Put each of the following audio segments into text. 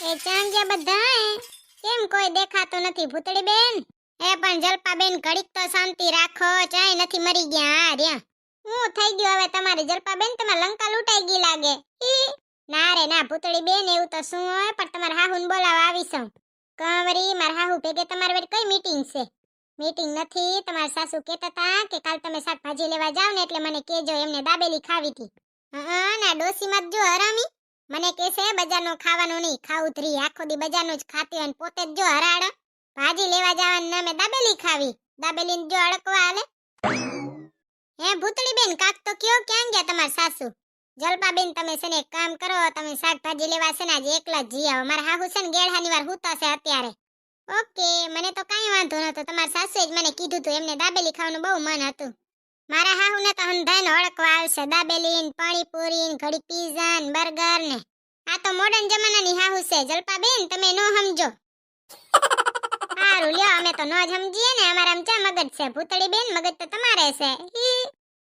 એ ચાંગ્યા બધા કેમ કોઈ દેખાતો નથી ભૂતળી બેન? એ પણ જલપા બેન ઘડીક તો શાંતિ રાખો, ચાય નથી મરી ગયા. આ રહ્યા હું થઈ ગયું હવે તમારી જલપા બેન? તમે લંકા લૂંટાઈ ગઈ લાગે. ના રે ના ભૂતળી બેન, એવું તો શું હોય, પણ તમારા હાહુને બોલાવા આવીશું. કંવરી મારા હાહુ ભેગે તમારી વેર કઈ મીટિંગ છે? મીટિંગ નથી. તમારા સાસુ કહેતા હતા કે કાલ તમે શાકભાજી લેવા જાવ ને એટલે મને કહેજો, એમને દાબેલી ખાવી હતી. હા ના ડોસીમાં જો હરામી મને કહેશે બજારનો ખાવાનું નહીં, ખાવું ધરી આખો દી બજારનું જ ખાતી હોય, પોતે જ જો હરાડ ભાજી લેવા જવાનું નામે દાબેલી ખાવી. દાબેલીને જો અડકવા આલે. હે ભૂતળી બેન કાક તો કયો, ક્યાં ગયા તમારા સાસુ? જલપા બેન તમે છે ને એક કામ કરો, તમે શાકભાજી લેવા છે ને આજે એકલા જ જી આવો. મારા હાહુ છે ને ગેળહાની વાર હુતા છે અત્યારે. ઓકે, મને તો કાંઈ વાંધો નતો. તમારા સાસુએ જ મને કીધું તું, એમને દાબેલી ખાવાનું બહુ મન હતું. મારા હાહુને તો હંધાઈને ઓળખવા આવશે. દાબેલી ને પાણીપુરી ને ઘડી પીઝા ને બર્ગર ને. આ તો મોડર્ન જમાનાની હાહુ છે જલપા બેન, તમે નો સમજો. હારું લ્યો, અમે તો નો જ સમજીએ ને, અમારામાં ચા મગજ છે ભૂતળી બેન, મગજ તો તમારે છે.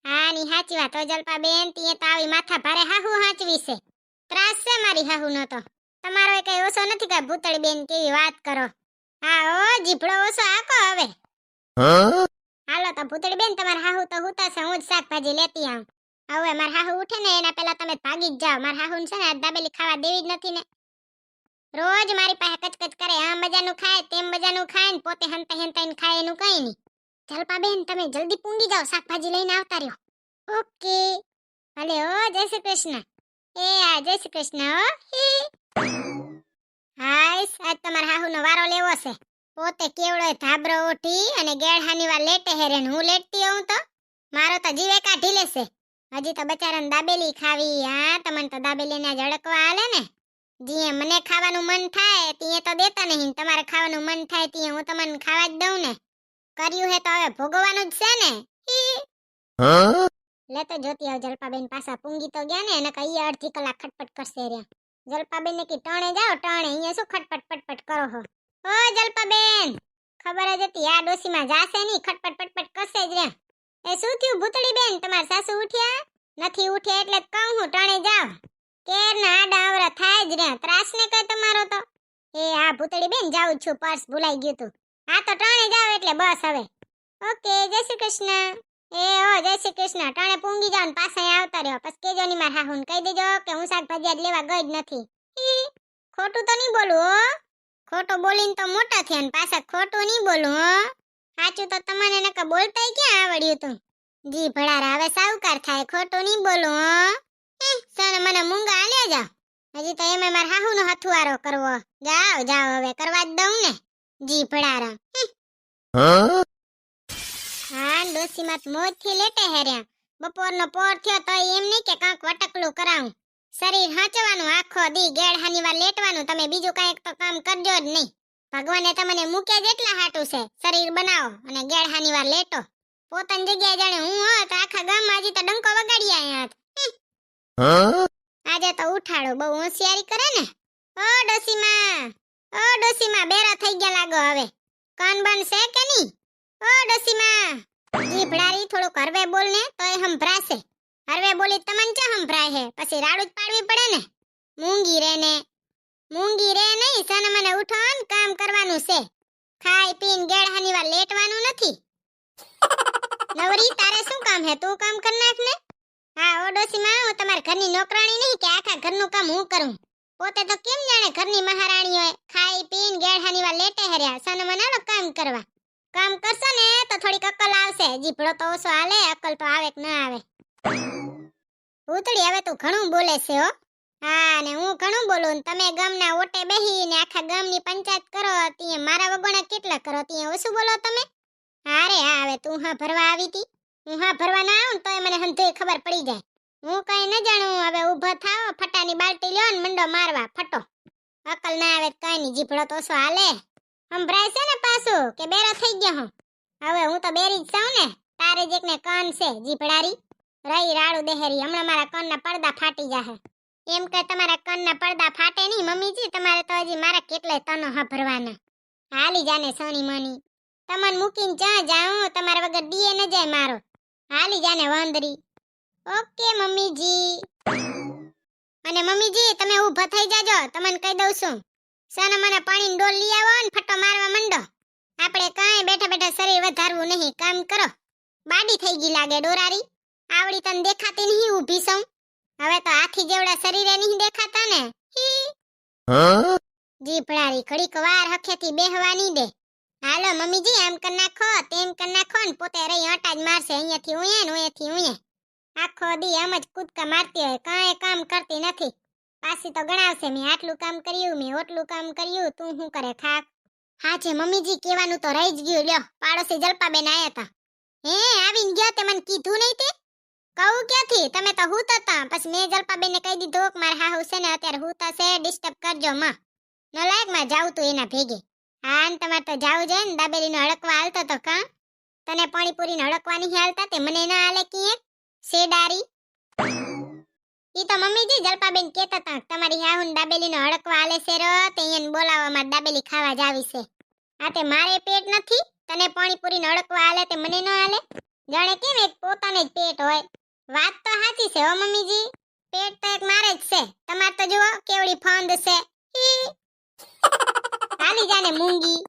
હા ની સાચી વાત હો જલપા બેન, તીએ તો આવી માથા ભારે હાહુ હાચવી છે. ત્રાસ છે મારી હાહુનો તો. તમારો એ કઈ ઓછો નથી કે ભૂતળી બેન કેવી વાત કરો. હા ઓ જીભડો ઓછો આકો હવે. હાલો તો ભૂતળી બેન તમારા હાહુ તો હુતા છે, હું જ શાકભાજી લેતી આવું. હવે મારા હાહુ ઉઠે ને એના પહેલા તમે ભાગી જ જાઓ. મારા હાહુ છે ને આજ દાબેલી ખાવા દેવી જ નથી ને. રોજ મારી પાસે કચકચ કરે, આમ મજાનું ખાય તેમ મજાનું ખાય ને પોતે હંતા હંતાઈને ખાય એનું કઈ નહીં. જલપા બેન તમે જલ્દી પૂંગી જાઓ, શાકભાજી લઈને આવતા રહ્યો. ઓકે ભલે હો. જય શ્રી કૃષ્ણ. એ આ જય શ્રી કૃષ્ણ હો. હાય આજ તમારા હાહુનો વારો લેવો છે. પોતે કેવડો ધાબરો ઓઠી અને ગેળહાની વાર લેટે હેરે ને હું લેટતી હોઉં તો મારો તો જીવે કાઢી લેશે. હજી તો બચારાને દાબેલી ખાવી. હા તમને તો દાબેલીને જ અડકવા આલે ને. જીએ મને ખાવાનું મન થાય તીએ તો દેતા નહીં, તમારે ખાવાનું મન થાય તીએ હું તમને ખાવા જ દઉં ને. કર્યું હે તો હવે ભોગવવાનું જ છે ને. લેતો જોતી આવ જલપાબેન પાછા પૂંગી તો ગયા ને, એને કઈ અડધી કલાક ખટપટ કરશે રહ્યા. જલપાબેન ને કી ટણે જાઓ ટણે, અહીંયા શું ખટપટ પટપટ કરો હો. ઓ જલપાબેન ખબર જ હતી આ ડોસીમાં જાશે નહીં, ખટપટ પટપટ કરશે જ રહ્યા. એ શું થયું ભૂતળી બેન, તમારા સાસુ ઉઠ્યા નથી? ઉઠ્યા એટલે જ કહું હું ટણે જાવ. કેરના આડા આવરા થાય જ રહ્યા, ત્રાસ ને કઈ તમારો તો. એ આ ભૂતળી બેન જાઉં છું, પર્સ ભૂલાઈ ગયું તું. હા તો ટણે જાવ એટલે બસ હવે. ઓકે જય શ્રી કૃષ્ણ. એ ઓ જય શ્રી કૃષ્ણ. ટણે પૂંગી જાવ ને પાછા આવતા રહ્યો. પછી કેજો ની મારા હાહુને કહી દેજો કે હું શાકભાજી આજ લેવા ગઈ જ નથી. ખોટું તો નહીં બોલું હો. ખોટું બોલીને તો મોટા થયા ને પાછા ખોટું નહીં બોલું હો. સાચું તો તમને નકા બોલતાય ક્યાં આવડ્યું તું? જી ભડારા હવે સાવકાર થાય, ખોટું નહીં બોલું હો. સને મને મૂંગા આલ્યા જા. હજી તો એમે મારા હાહુનો હથવારો કરવો. જાવ જાવ હવે કરવા જ દઉં ને. જી ભડારા. હા ડોસીમાં મોજ થી લેટે હેર્યા. બપોરનો પોર થયો તો એમ નહીં કે કાંક વટકલું કરાવું. શરીર હાંચવાનું આખો દી ગેળહાની વાર લેટવાનું. તમે બીજું કાંઈક તો કામ કરજો જ નહીં. ભગવાને તમને મૂક્યા જેટલા હાટું છે, શરીર બનાવો અને ગેળહાની વાર લેટો. પોતાની જગ્યાએ જાણે હું હોત આખા ગામમાં હજી તો ડંકો વગાડી આયા હોત. આજે તો ઉઠાડો બહુ હોશિયારી કરે ને. ઓ ડોસીમાં બેરા થઈ ગયા લાગો હવે. કાન બન છે કે નહીં? ઓ ડોસીમાં જીભડારી થોડુંક હરવે બોલ ને તો એ સંભળાશે. હરવે બોલી તમને ચા સંભળાય હે? પછી રાડું જ પાડવી પડે ને. મૂંગી રે નહીં, સને મને ઉઠો ને કામ કરવાનું છે. ખાઈ પીને ગેળહાની વાર લેટવાનું નથી. નવરી તારે શું કામ હે? તું કામ કર નાખ ને. હા ઓ ડોસીમાં હું તમારા ઘરની નોકરાણી નહીં કે આખા ઘરનું કામ હું કરું. પોતે તો કેમ જાણે ઘરની મહારાણી હોય. ખાઈ પીને ગેળહાની વાર લેટે હર્યા, સને મને કામ કરવા. કામ કરશો ને તો થોડીક અક્કલ આવશે. જીભડો તો ઓછો હાલે, અક્કલ તો આવે કે ના આવે. ભૂતળી હવે તું ઘણું બોલે છે હો. હા ને હું ઘણું બોલું ને તમે ગામના ઓટે બેહીને આખા ગામની પંચાયત કરો તીએ મારા વગોણા કેટલા કરો તીએ ઓછું બોલો તમે. હારે હા હવે તું હા ભરવા આવી તી. હું હા ભરવા ના આવું તોય મને હંધે ખબર પડી જાય. હું કઈ ન જાણું. હવે ઊભા થાઓ, ફટાની બાલટી લ્યો ને મંડો મારવા ફટો. અકલ ના આવે કઈ ની, જીભડો તો ઓછો હાલે. સંભળાય છે ને પાછું કે બેરો થઈ ગયો હું? હવે હું તો બેરી જ છું ને. તારે જ એકને કાન છે જીભડારી. રહી રાડું દેહેરી, હમણાં મારા કાનના પડદા ફાટી જાહે. એમ કે તમારા કાનના પડદા ફાટે નહીં મમ્મીજી, તમારે તો હજી મારા કેટલાય તનો હભરવાના. હાલી જાને સોની મની. તમને મૂકીને ક્યાં જાઉં? તમારા વગર દીએ ન જાય મારો. હાલી જાને વાંદરી. ઓકે મમ્મીજી. અને મમ્મીજી તમે ઊભા થઈ જાજો, તમને કહી દઉં છું. સાના મને પાણીની ડોલ લઈ આવો ને ફટો મારવા મંડો. આપણે કાંઈ બેઠા બેઠા શરીર વધારવું નહીં, કામ કરો. બાડી થઈ ગઈ લાગે ડોરારી. આવડી તને દેખાતી નહીં ઊભી સૌ. હવે તો હાથી જેવડા શરીરે નહીં દેખાતા ને. જીભડારી ઘડીક વાર હખેથી બેહવા નહીં દે. હાલો મમ્મીજી આમ કર નાખો તેમ કર નાખો ને પોતે રહી આટા જ મારશે અહીંયાથી ઉયે ને ઉયેથી ઉયે. આખો દી આમ જ કૂદકા મારતી હોય, કાંઈ કામ કરતી નથી. પાછી તો ગણાવશે મેં આટલું કામ કર્યું, મેં ઓટલું કામ કર્યું, તું શું કરે ખાક. હા છે મમ્મીજી કહેવાનું તો રહી જ ગયું. લ્યો પાડોશી જલપાબેન આયા હતા. હે આવીને ગયો તે મને કીધું નહીં તે? કહું ક્યાંથી, તમે તો હું હતા. પછી મેં જલપાબેનને કહી દીધું કે મારે હાહુ છે ને અત્યારે હું છે, ડિસ્ટર્બ કરજો માં. ન લાયક માં જાવ તું એના ભેગે. હા ને તમારે તો જાવું જોઈએ ને, દાબેલીનો હડકવા હાલતો તો કાં? તને પાણીપુરીને હડકવા નહીં હાલતા તે મને ના હાલે કીએ શેડારી. ઈ તો મમ્મીજી જલપાબેન કહેતા હતા તમારી હાહુન દાબેલીનો હડકવા હાલે છે રો, તે એને બોલાવવા માં દાબેલી ખાવા જ આવી છે. આ તે મારે પેટ નથી, તને પાણીપુરીનો હડકવા હાલે તે મને ન હાલે. જાણે કેમ એક પોતાને જ પેટ હોય. વાત તો સાચી છે હો મમ્મીજી, પેટ તો એક મારે જ છે. તમાર તો જુઓ કેવડી ફંદ છે. હાલી જાને મૂંગી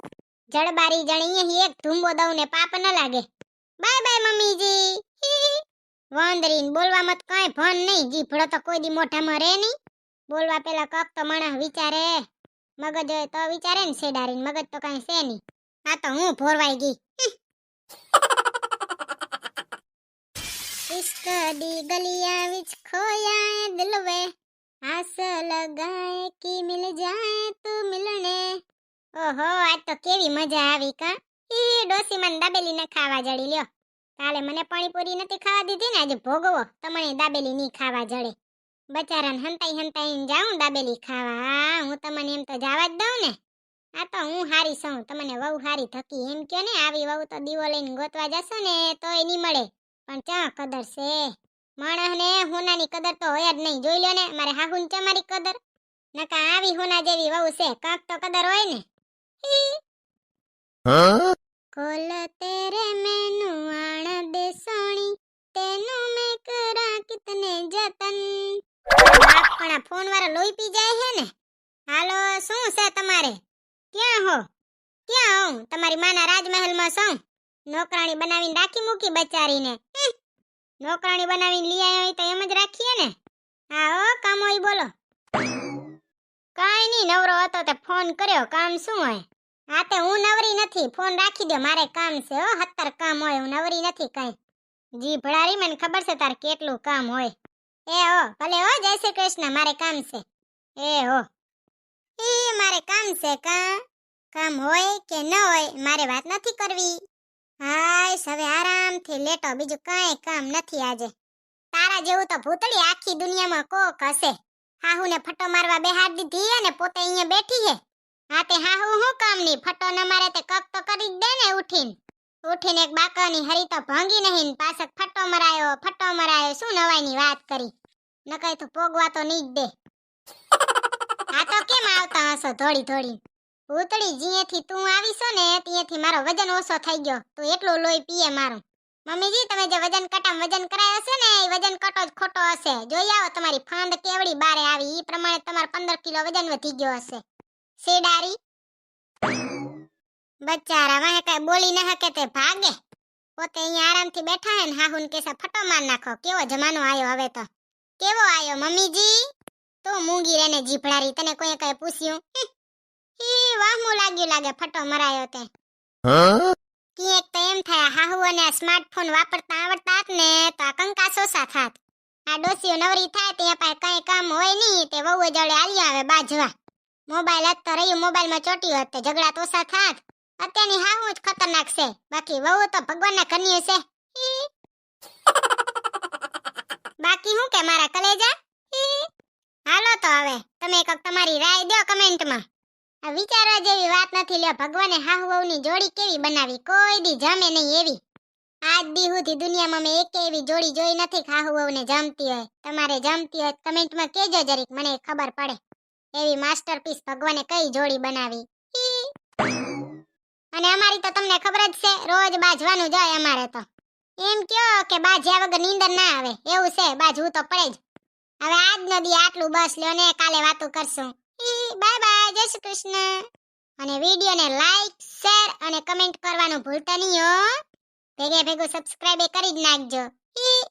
જડબારી જણી અહીં એક ધૂંબો દઉં ને પાપ ન લાગે. બાય બાય મમ્મીજી. વાંદરીન બોલવામાં તો કાંઈ ભન નહીં, જીભડો તો કોઈ દી મોઢામાં રહે નહીં. બોલવા પેલા કક તો માણસ વિચારે, મગજ હોય તો વિચારે ને શેડારીન, મગજ તો કાંઈ છે નહીં. આ તો હું ભોરવાઈ ગઈ. इश्क दी गलियां विच खोया दिल वे, आस लगाए कि मिल जाए तू मिलने. ओहो आज तो केवी मजा આવી કા. ઈ ડોસી મને દાબેલી ન ખાવા જડી. લ્યો કાલે મને પાણીપુરી નથી ખાવા દીધી ને, આજે ભોગવો તમને દાબેલી ની ખાવા જડે. બચારાને હંતાઈ હંતાઈને જાઉં દાબેલી ખાવા. હું તમને એમ તો જવા જ દઉં ને. આ તો હું હારી સૌ, તમને વહુ હારી થકી એમ કયો ને. આવી વહુ તો દીવો લઈને ગોતવા જશો ને તોય નહીં મળે. પણ ચા કદર છે માણસને, હોનાની કદર તો હોય જ નહીં. જોઈ લો ને મારે હાહુન ચમારી કદર. નકા આવી હોના જેવી વહુ છે, કાંક તો કદર હોય ને. કોલ તેરે મેનુ આણ દે સોણી, તેનું મેં કરા કિતને જતન. પણ આ ફોન વાળા લોહી પી જાય છે ને. હાલો શું છે તમારે? ક્યાં હો? ક્યાં હું તમારી માના રાજમહેલમાં છું. નોકરાણી બનાવીને રાખી મૂકી બચારીને. નોકરાણી બનાવીને લઈ આવ્યો તો એમ જ રાખીએ ને. હા ઓ કામ હોય બોલો. કાંઈ નહીં, નવરો હતો તે ફોન કર્યો. કામ શું હોય? હા તે હું નવરી નથી, ફોન રાખી દો, મારે કામ છે હો. 70 કામ હોય, હું નવરી નથી કાંઈ. જી ભડારી મને ખબર છે તાર કેટલું કામ હોય. એ હો ભલે હો, જય શ્રી કૃષ્ણ, મારે કામ છે. એ હો એ મારે કામ છે કા. કામ હોય કે ન હોય મારે વાત નથી કરવી. હાય હવે આરામથી લેટો, બીજું કાંઈ કામ નથી આજે. તારા જેવું તો ભૂતળી આખી દુનિયામાં કોક હશે. હાહુને ફટો મારવા બેહાડ દીધી અને પોતે અહીંયા બેઠી હે. હા તે હાહુ હું કામની, ફટો ન મારે તે કક તો કરી જ દે ને. ઉઠીને એક બાકાની હરી તો ભાંગી નહીં, પાછળ ફટો મરાયો. શું નવાઈની વાત કરી. નકાઈ તો પોગવા તો નહીં જ દે. આ તો કેમ આવતા હશો ધોડી ભૂતળી? જ્યાંથી તું આવીશો ને ત્યાંથી મારો વજન ઓછો થઈ ગયો. તું એટલું લોહી પીએ મારું. મમ્મીજી તમે જે વજન કટામ વજન કરાયો હશે ને એ વજન કટો જ ખોટો હશે. જોઈ આવો તમારી ફાંદ કેવડી બારે આવી, ઈ પ્રમાણે તમાર 15 કિલો વજન વધી ગયો હશે. શેડારી બચારા વાહે કઈ બોલી ન હકે તે ભાગે. પોતે અહીંયા આરામથી બેઠા હે ને હાહુન કેસા ફટો માર નાખો. કેવો જમાનો આયો હવે તો. કેવો આયો મમ્મીજી? તો મૂંગી રેને જીભડારી, તને કોઈ કઈ પૂછ્યું? વાહમું લાગ્યું લાગે ફટો મરાયો તે. એક તો એમ થાય હાહુ અને સ્માર્ટફોન વાપરતા આવડતા ને તો આ કંકા સોસા થાત. આ ડોસીઓ નવરી થાય ત્યાં પાસે કઈ કામ હોય નહીં તે વહુ જોડે આલી આવે બાજવા. મોબાઈલ જ તો રહ્યું, મોબાઈલમાં ચોટ્યું હોત તે ઝઘડા તોસા થાત. અત્યારની હાહુ જ ખતરનાક છે, બાકી વહુ તો ભગવાનના ઘરની છે. બાકી હું કે મારા કલેજા? હાલો તો હવે તમે એક તમારી રાય દો કમેન્ટમાં. આ વિચારવા જેવી વાત નથી. લ્યો ભગવાને હાહુ વહુની જોડી કેવી બનાવી, કોઈ દી જમે નહીં એવી. આજ દી સુધી દુનિયામાં મેં એક એવી જોડી જોઈ નથી કે હાહુ વહુને જમતી હોય. તમારે જમતી હોય કમેન્ટમાં કહેજો જરીક, મને ખબર પડે. એવી માસ્ટરપીસ ભગવાને કઈ જોડી બનાવી. અને અમારી તો તમને ખબર જ છે, રોજ બાજવાનું જાય અમારે તો. એમ કયો કે બાજ્યા વગર નીંદર ના આવે એવું છે, બાજવું તો પડે જ. હવે આજનો દી આટલું, બસ લ્યો ને કાલે વાતો કરશું. Bye bye. શ્રી કૃષ્ણ. અને વિડીયોને લાઈક શેર અને કમેન્ટ કરવાનું ભૂલતા નહીં હો. ભેગે ભેગું સબસ્ક્રાઇબ કરી જ નાખજો. હી